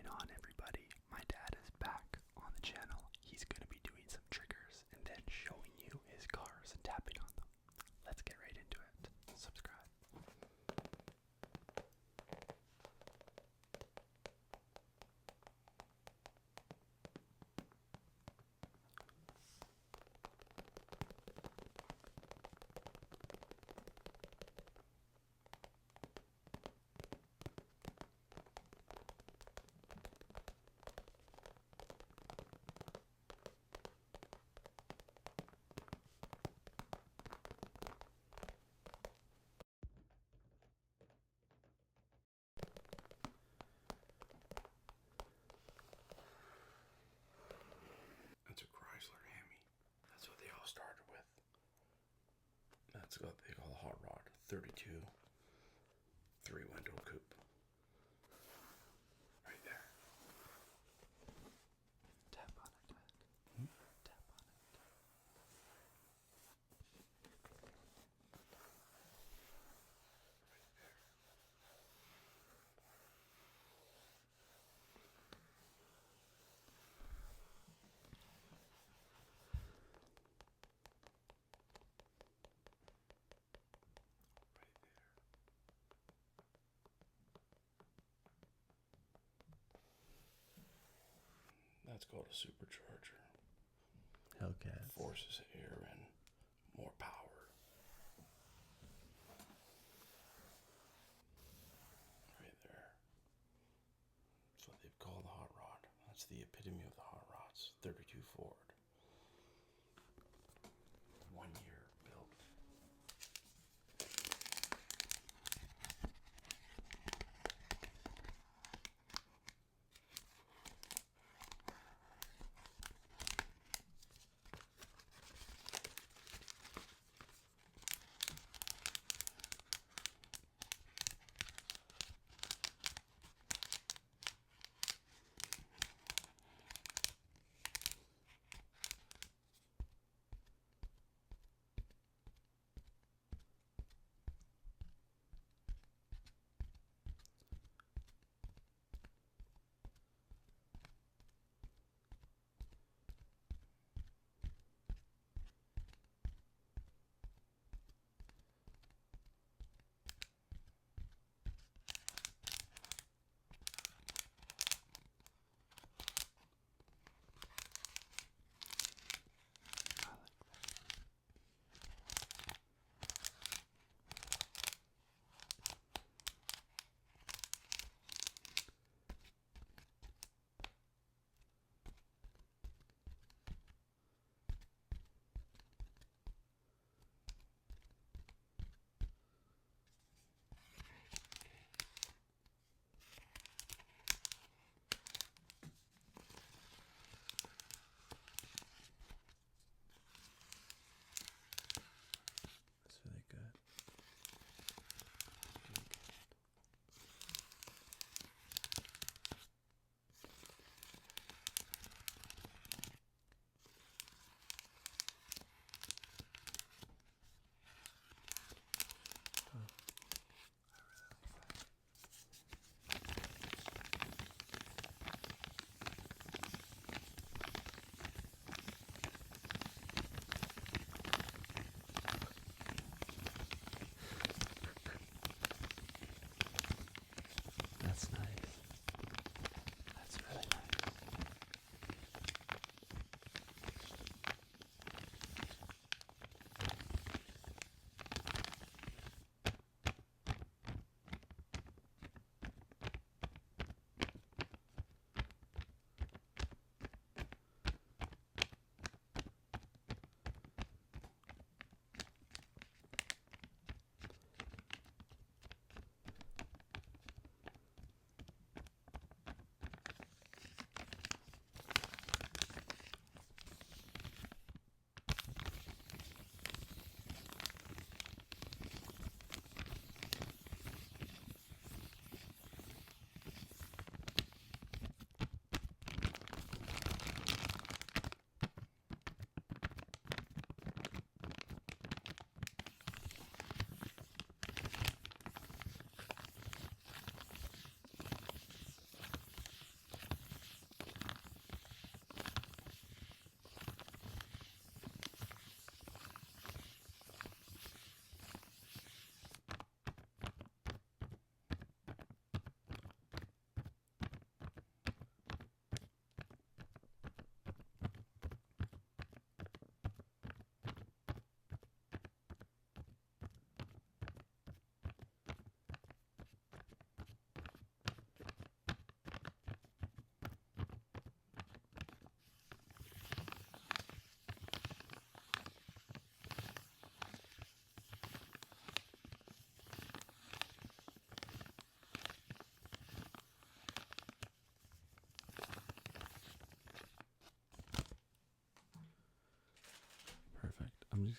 going on, everybody? My dad is back on the channel. He's going to be doing some triggers and then showing you his cars and tapping on them. Let's get right into it. Subscribe. That's a Chrysler Hemi. That's what they all started with. That's what they call a hot rod. 32 3-window coupe. Right there. Tap on it, Dad. Tap on it. That's called a supercharger. Hellcat. Forces air and more power. Right there. That's what they've called the hot rod. That's the epitome of the hot rods. 32 Ford. 1 year built.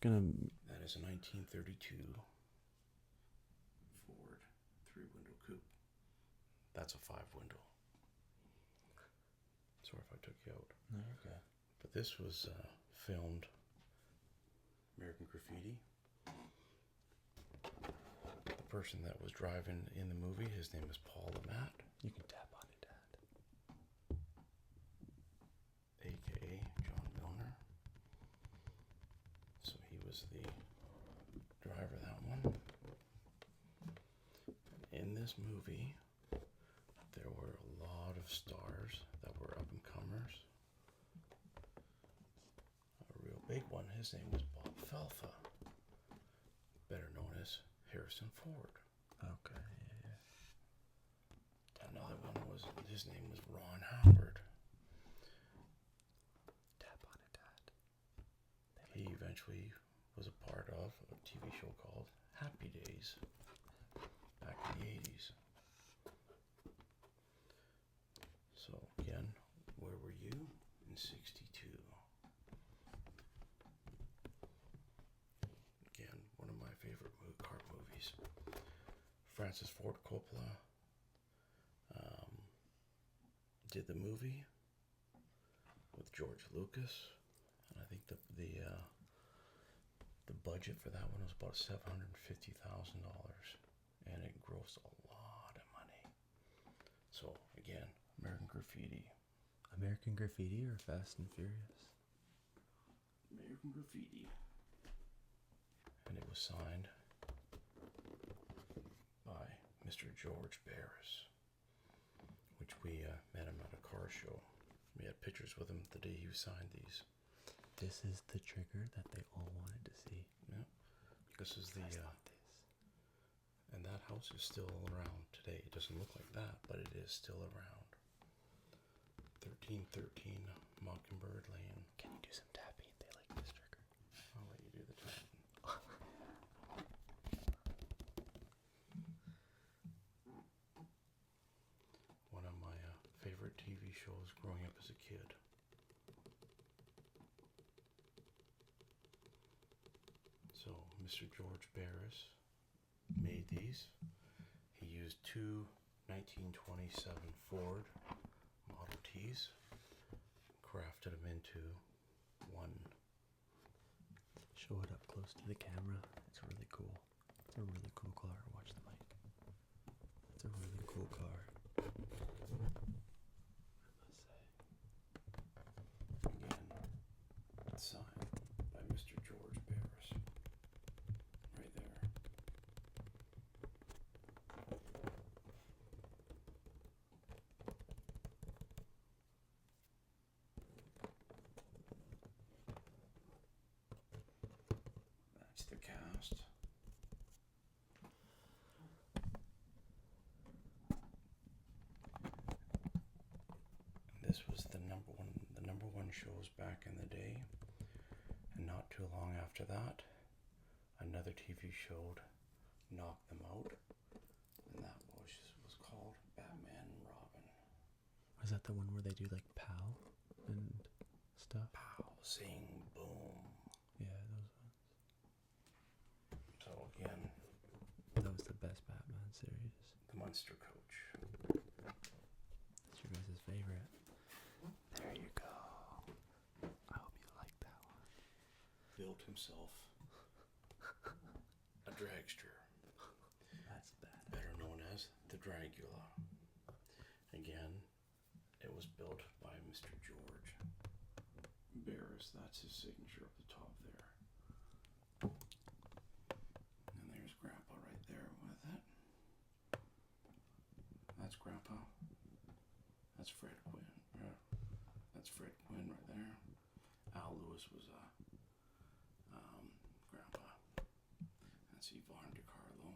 gonna. That is a 1932 Ford 3-window coupe. That's a 5-window. Sorry if I took you out. No, okay. But this was filmed American Graffiti. The person that was driving in the movie, his name is Paul Lamatt, You can tap on it, Dad. aka John Milner. So he was the driver of that one. In this movie, there were a lot of stars that were up and comers. A real big one, his name was Bob Felfa, better known as Harrison Ford. Okay, yeah. Another one was, his name was Ron Howard. Tap on it, Dad. He eventually was a part of a TV show called Happy Days back in the 80s. So again, where were you in 62? Again, one of my favorite car movies. Francis Ford Coppola did the movie with George Lucas, and I think the budget for that one was about $750,000, and it grossed a lot of money. So again, American Graffiti. American Graffiti or Fast and Furious? American Graffiti. And it was signed by Mr. George Barris, which we met him at a car show. We had pictures with him the day he signed these. This is the trigger that they all wanted to see. Yeah. This is the, and that house is still around today. It doesn't look like that, but it is still around. 1313 Mockingbird Lane. Can you do some tapping? They like this trigger. I'll let you do the tapping. One of my favorite TV shows growing up as a kid. So, Mr. George Barris made these. He used two 1927 Ford Model Ts, crafted them into one. Show it up close to the camera. It's really cool. It's a really cool car. Watch the mic. It's a really cool car. I must say. Again, signed by Mr. George Barris. Right there. That's the cast. This was the number one shows back in the day, and not too long after that, another TV show knocked them out, and that was called Batman and Robin. Was that the one where they do like POW and stuff? Pow, sing, boom. Yeah, those ones. So again, That was the best Batman series. the Munsters Koach. That's your guys' favorite. There you go. I hope you like that one. Built himself a dragster, That's bad. better known as the Dragula. Again, it was built by Mr. George Barris. That's his signature up the top there. And there's Grandpa right there with it. That's Grandpa. That's Fred Quinn. That's Fred Quinn right there. Al Lewis was Grandpa. That's Yvonne DiCarlo.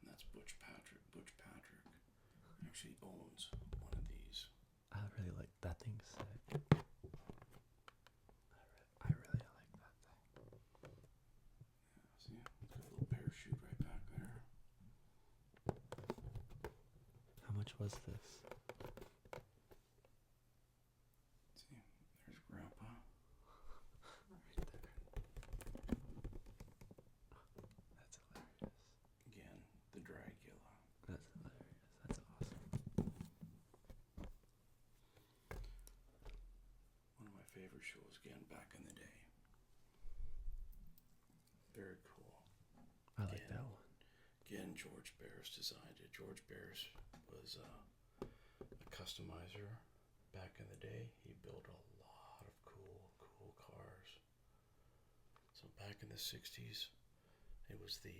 And that's Butch Patrick. Butch Patrick actually owns one of these. I really like that thing. Sick. I really like that thing. See, it's got a little parachute right back there. How much was this? See, there's Grandpa. Right there. again back in the day. Very cool. I like that one. Again, George Bears designed it. George Bears was a customizer back in the day. He built a lot of cool cars. So back in the 60s, it was the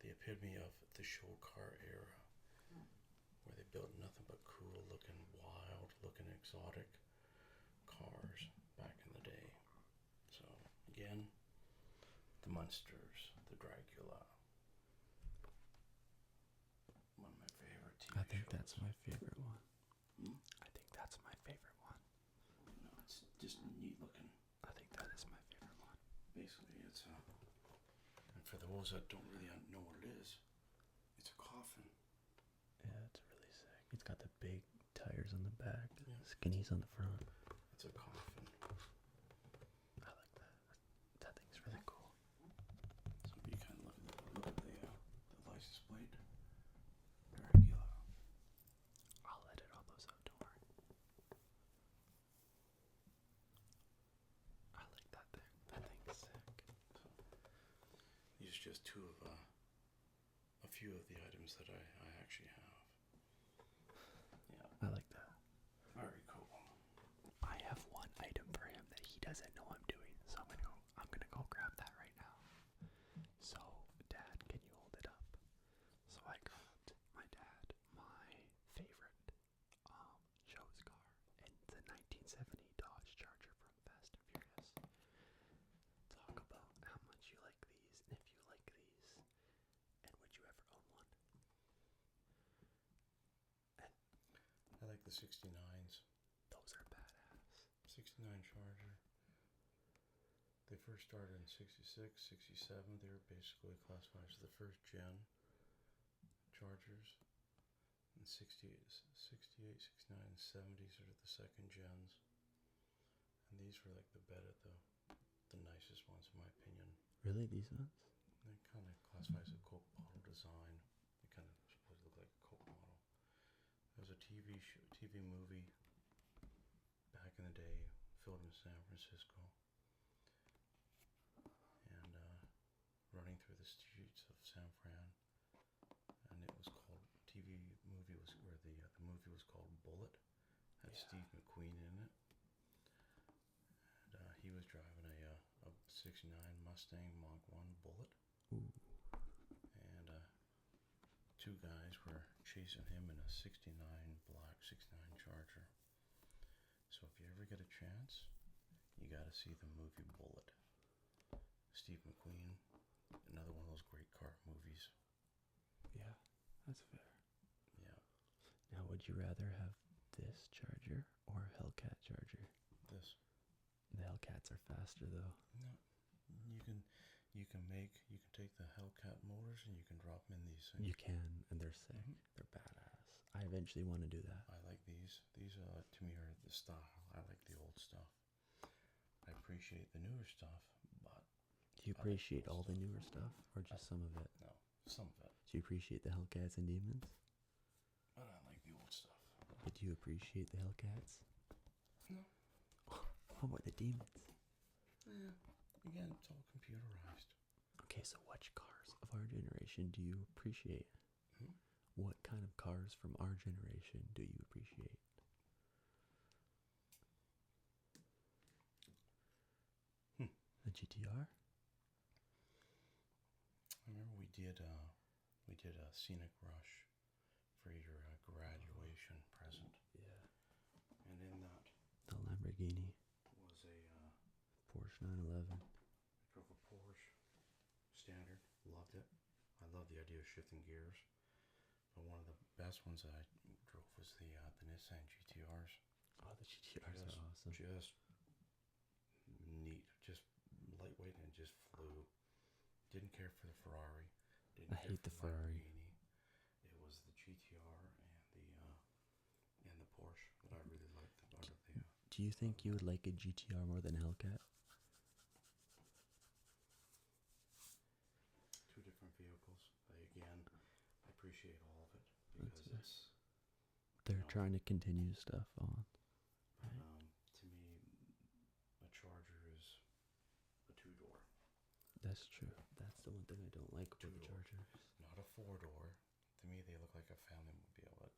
epitome of the show car era, where they built nothing but cool looking, wild looking, exotic cars back in the day. So again, the Munsters, the Dragula. One of my favorite TV I think shows. that's my favorite one. I think that's my favorite one. No, it's just neat looking. I think that is my favorite one. Basically, it's a. And for those that don't really know what it is, it's a coffin. Yeah, it's really sick. It's got the big tires on the back, Yeah. skinnies on the front. It's a coffin. I like that. That thing's really cool. So you kind of look at the license plate. Dragula. I'll edit all those out, don't worry. I like that thing. That thing's sick. So these are just two of a few of the items that I actually have. Yeah, I like that. very cool. I have one item for him that he doesn't know I'm doing, so I'm gonna go grab that right now. So, Dad, can you hold it up? So I grabbed my dad my favorite show's car, and it's a 1970 Dodge Charger from Fast and Furious. Talk about how much you like these, and if you like these, and would you ever own one? And I like the 69s. those are badass. 69 Charger. They first started in 66, 67. They were basically classified as the first gen Chargers. And 68, 69, and 70s are the second gens. And these were like the nicest ones in my opinion. Really, these ones? They kind of classified as a Coke bottle design. They kind of supposed to look like a Coke bottle. There was a TV movie back in the day, filmed in San Francisco, and running through the streets of San Fran, and it was called the movie was called Bullet. Had Yeah. Steve McQueen in it, and he was driving a '69 Mustang Mach 1 Bullet. Ooh. And two guys were chasing him in a black 69 Charger. So if you ever get a chance, you gotta see the movie Bullet. Steve McQueen, another one of those great car movies. Yeah, that's fair. Yeah, Now, would you rather have this Charger or Hellcat Charger? this. The Hellcats are faster though. No, you can take the Hellcat motors and you can drop them in these things. You can, and they're sick. Mhm. They're badass. I eventually want to do that. I like these. These to me are the style. I like the old stuff. I appreciate the newer stuff, but Do you I like appreciate old all the stuff. newer stuff, or just some of it? no, some of it. Do you appreciate the Hellcats and Demons? But I like the old stuff. But do you appreciate the Hellcats? No. How about the Demons? Yeah. Again, it's all computerized. Okay, so which cars of our generation do you appreciate? Hmm? What kind of cars from our generation do you appreciate? The GTR? I remember we did a scenic rush for your graduation present, Yeah. and in that The Lamborghini. was a Porsche 911. I drove a Porsche standard. Loved it. I love the idea of shifting gears. But one of the best ones I drove was the Nissan GTRs. Oh, the GTRs are awesome. Just neat, just lightweight, and just flew. Didn't care for the Ferrari. Didn't I care hate for the Ferrari. Lamborghini. It was the GTR and the Porsche that I really liked out of the. Do you think you would like a GTR more than a Hellcat? Two different vehicles. I appreciate all of it That's because fair. it's. They're No. trying to continue stuff on. But, Right. to me, 2-door. That's true. That's the one thing I don't like about the Two-door. Chargers. Not a 4-door. To me, they look like a family mobile.